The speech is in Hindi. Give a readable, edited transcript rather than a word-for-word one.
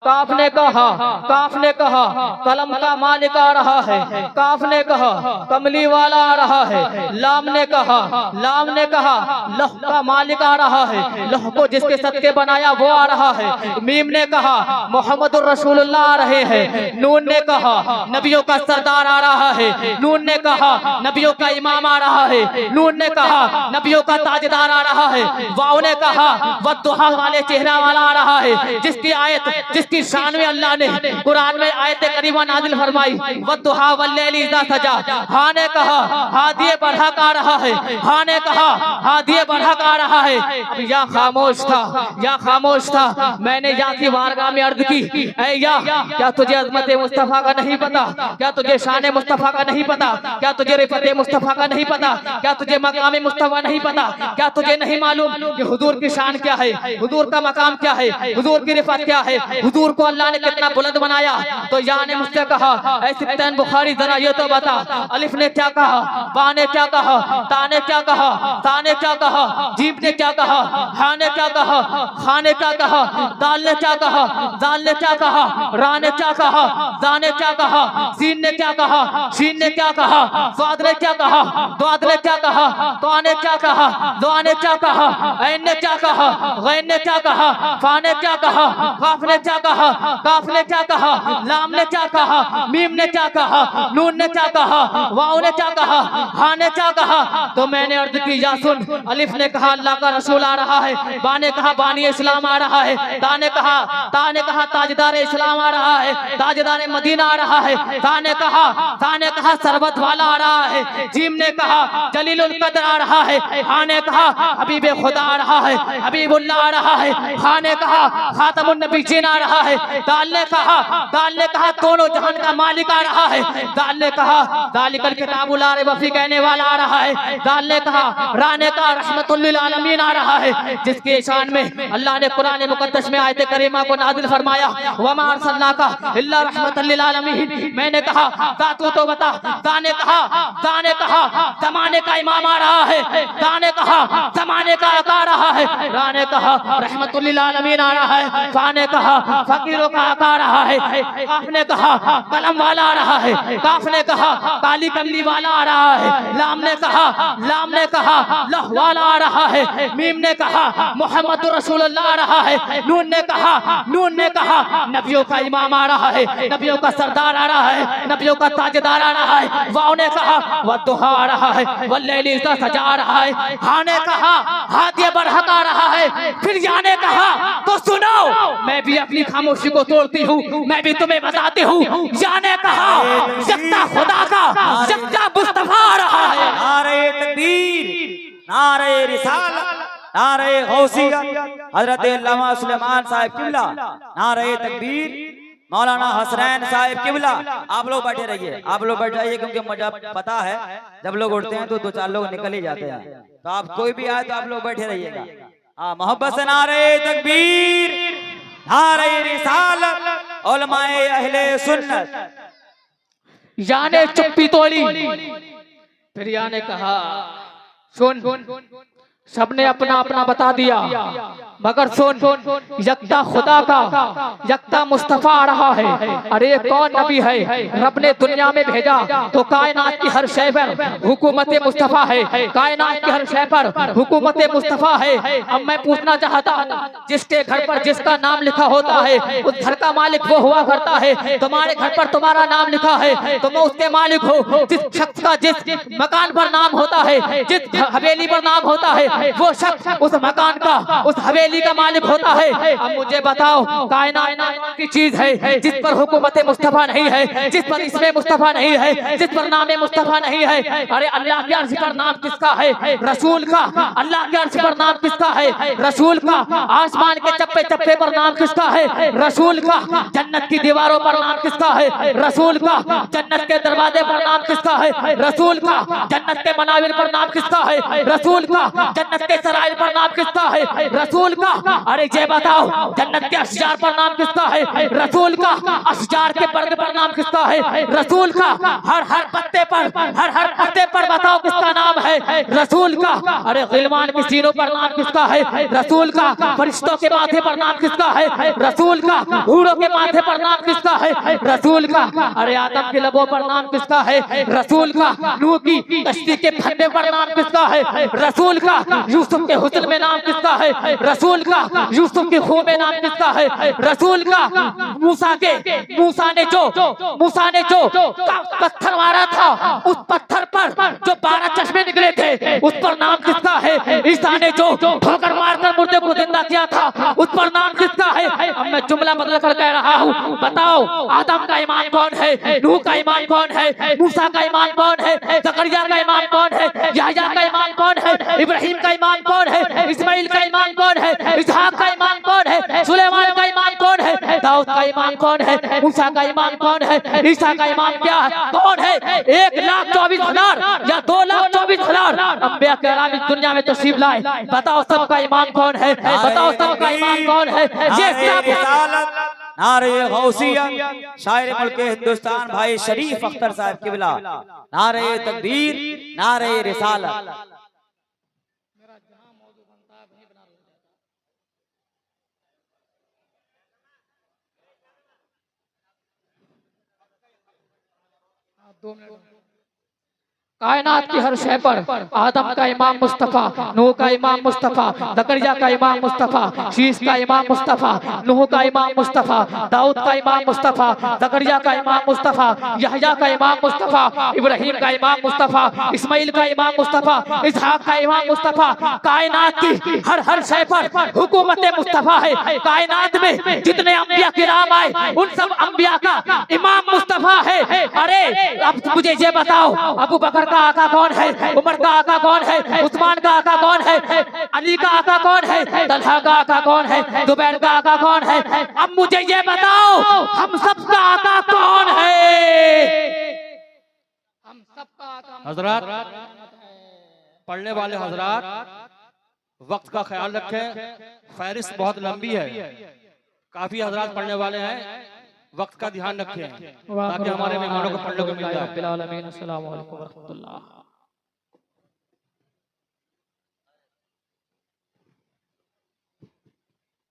काफ ने कहा, काफ ने कहा कलम का मालिक आ रहा है, काफ ने कहा कमली वाला आ रहा है, लाम ने कहा, लाम ने कहा लौह का मालिक आ रहा है, लौह को जिसके सदके बनाया वो आ रहा है, मीम ने कहा मोहम्मदुर रसूलुल्लाह आ रहे हैं, नून ने कहा नबियों का सरदार आ रहा है, नून ने कहा नबियों का इमाम आ रहा है, नून ने कहा नबियों का ताजदार आ रहा है, वाव ने कहा वद्दुहा वाले चेहरा वाला आ रहा है, जिसकी आयत जिसकी शान में अल्लाह ने कुरान में आयत करीमा नाजिल फरमाई वद्दुहा वल्लैलि इज़ा सजा। हा ने कहा हादिए बरहक आ रहा है, हा ने कहा हादिए बरहक आ रहा है। अब या खामोश था, या खामोश था, मैंने या की बारगाह में अर्ज की ऐ या क्या तुझे अज़मत मुस्तफ़ा का नहीं पता, क्या तुझे शान मुस्तफ़ा का नहीं पता, क्या तुझे रिफ़त मुस्तफ़ा का नहीं पता, क्या तुझे मकाम मुस्तफ़ा नहीं पता, क्या तुझे नहीं मालूम कि हुजूर की शान क्या है, हुजूर का मकाम क्या है, हुजूर की रिफ़त क्या है, हुजूर को अल्लाह ने कितना बुलंद बनाया। तो या ने मुझसे कहा ऐ सिब्तान बुखारी जरा ये तो बता अलिफ ने क्या कहा, बा ने क्या कहा, ता ने क्या कहा, ता ने क्या कहा, जीब ने क्या कहा, हा ने क्या कहा, खा ने क्या कहा, दाल ने क्या कहा, जाल ने क्या कहा, रा ने क्या कहा, जा ने क्या कहा, सीन ने क्या कहा, शीन ने क्या कहा, स्वाद ने क्या कहा, द्वाद ने क्या कहा, तो ने क्या कहा, दुआ ने क्या कहा, ऐन ने क्या कहा, गैन ने क्या कहा, फा ने क्या कहा, काफ ने क्या कहा, काफ ने क्या कहा, लाम ने क्या कहा, मीम ने क्या कहा, नून ने क्या कहा, वाव ने क्या कहा, हा ने क्या कहा। तो मैंने अर्ज की या सुन, अलिफ ने कहा अल्लाह का रसूल आ रहा है, बा ने कहा बानी इस्लाम आ रहा है, ता ने कहा ताजदार इस्लाम आ रहा है, ताजदार मदीना आ रहा है, ता ने कहा सरबत वाला आ रहा है, जीम ने कहा जलीलुल कद्र आ रहा है, हा ने कहा हबीबे खुदा आ रहा है, हबीबुल्लाह आ रहा है, हा ने कहा खातमुन नबीय्यीन आ रहा है, दाल ने कहा दोनों जहान का मालिक आ रहा है, दाल ने कहा दालिकल किताबुल ला रैब फीह कहने वाला आ रहा है, दाल ने कहा रा ने कहा रहमतुल लिल आलमीन आ रहा है, जिसके शान में अल्लाह ने कुरान मुकद्दस में आयत करीमा को नाजिल फरमाया वमा अरसलनाका इल्ला रहमतल लिल आलमीन। मैंने कहा तू तो बता, दा ने कहा जमाने का इमाम आ रहा है, दा ने कहा जमाने का आका आ रहा है, रा ने कहा रहमतुल लिल आलमीन आ रहा है, फा ने कहा फकीरों का आका आ रहा है, काफ ने कहा कलम वाला आ रहा है, काफ ने कहा काली कमली वाला आ रहा है, लाम ने कहा लौह वाला आ रहा है, मीम ने कहा मोहम्मदुर रसूलुल्लाह आ रहा है, नून ने कहा नबियों का इमाम आ रहा है, नबियों का सरदार आ रहा है, नबियों का ताजदार आ रहा है, वाव ने कहा वद्दुहा आ रहा है, वल्लैलि इज़ा सजा आ रहा है, हा ने कहा हादिए बरहक आ रहा है। फिर या ने कहा तो सुनो, मैं भी अपनी खामोशी को तोड़ती हूँ, मैं भी तुम्हें बताती हूँ। या ने कहा यकता खुदा का यकता मुस्तफा आ रहा है। नारे तकबीर, नारे रिसालत, नारे गौसिया, हजरत अल्लामा सुलेमान साहिब किबला, नारे तकबीर, मौलाना हसनैन साहिब किबला। आप लोग बैठे रहिए, आप लोग बैठे रहिए, क्योंकि मुझे पता है जब लोग उठते हैं तो दो चार लोग निकल ही जाते हैं, तो आप कोई भी आए तो आप लोग बैठे रहिएगा। मोहब्बत से नारे तकबीर, नारे रिसालत, उलमाए अहले सुन्नत। या ने चुप्पी तोड़ी, फिर या ने कहा सुन, सबने अपना अपना बता दिया, मगर सुन यकता खुदा का यकता मुस्तफा आ रहा है। अरे कौन नबी है रब ने दुनिया में भेजा तो कायनात की हर शय पर हुकूमत मुस्तफा है, कायनात की हर शय पर हुकूमत मुस्तफा है। अब मैं पूछना चाहता हूँ, जिसके घर पर जिसका नाम लिखा होता है उस घर का मालिक वो हुआ करता है। तुम्हारे घर पर तुम्हारा नाम लिखा है, तुम उसके मालिक हो। जिस शख्स का जिस मकान पर नाम होता है, जिस हवेली पर नाम होता है, वो शख्स उस मकान का उस हवेली का मालिक होता है। अब मुझे बताओ, कायनात की चीज है जिस पर हुकूमत मुस्तफा नहीं है, जिस पर इसमें मुस्तफा नहीं है, जिस पर नाम मुस्तफा नहीं है। अरे अल्लाह के अर्श पर नाम किसका है? रसूल का। अल्लाह के अर्श पर नाम किसका है? रसूल का। आसमान के चप्पे चप्पे पर नाम किसका है? रसूल का। जन्नत की दीवारों पर नाम किसका है? रसूल का। जन्नत के दरवाजे पर नाम किसका है? रसूल का। जन्नत के मनाविर पर नाम किसका है? रसूल का। जन्नत के सराय पर नाम किसका है? रसूल का। अरे ये बताओ जन्नत के अशजार पर नाम किसका है? रसूल का। अशजार के पर्दे पर नाम किसका है? रसूल का। हर पत्ते पर बताओ किसका नाम है? रसूल का। अरे गिलमान के सीनों पर नाम किसका है? रसूल का। फरिश्तों के माथे पर नाम किसका है? रसूल का। हूरों के माथे पर नाम किसका है? रसूल का। अरे आदम के लबों पर नाम किसका है? रसूल का। नूह की कश्ती के फंदे पर नाम किसका है? रसूल का। यूसुफ के हुस्न में नाम किसका है? रसूल का। यूसुफ के खून में नाम किसका है? रसूल का। मूसा ने जो पत्थर मारा था, उस पत्थर पर जो 12 चश्मे निकले थे, उस पर नाम किसका है? ईसा ने जो ठोकर मारकर मुर्दे को जिंदा किया था, उस पर नाम किसका है? अब मैं जुमला बदल कर कह रहा हूँ, बताओ आदम का ईमान कौन है? नूह का ईमान कौन है? मूसा का ईमान कौन है? जकरिया का ईमान कौन है? याहया का ईमान कौन है? इब्राहिम का ईमान कौन है? इस्माइल का ईमान कौन है? इसहाक का ईमान कौन है? सुलेमान का ईमान कौन है? दाऊद का ईमान कौन है? मूसा का ईमान कौन है? ईसा का ईमान क्या है? कौन है? 1,24,000 या 2,24,000 अंबिया किराम इस दुनिया में तशरीफ लाए। बताओ सबका ईमान कौन है? बताओ सबका ईमान कौन है? ये सब नारे गौसिया शायर मुल्क हिंदुस्तान भाई शरीफ अख्तर साहब किबला, नारे तकबीर, नारे रिसालत। कायनात की हर शय पर आदम का इमाम मुस्तफा, नूह का इमाम मुस्तफा, जकरिया का इमाम मुस्तफा, शीश का इमाम मुस्तफा, नूह का इमाम मुस्तफा, दाऊद का इमाम मुस्तफा, जकरिया का इमाम मुस्तफा, यहया का इमाम मुस्तफा, इब्राहिम का इमाम मुस्तफा, इस्माइल का इमाम मुस्तफा, इसहाक का इमाम मुस्तफा। कायनात की हर शय पर हुकूमत मुस्तफा है। कायनात में जितने अंबिया किराम आए उन सब अंबिया का इमाम मुस्तफा है। अरे अब मुझे ये बताओ अबू बकर का आका कौन है? उमर का आका कौन है? उस्मान का आका कौन है? अली का आका कौन है? तलहा का आका कौन है? जुबैर का आका कौन है? अब मुझे ये बताओ हम सब का आका कौन है? हम सब का आका हजरात, पढ़ने वाले हजरात वक्त का ख्याल रखें, फहरिस्त बहुत लंबी है, काफी हजरात पढ़ने वाले हैं, वक्त का ध्यान रखें ताकि हमारे मेहमानों को पढ़ने को मिल जाए। अस्सलामु अलैकुम व रहमतुल्लाह।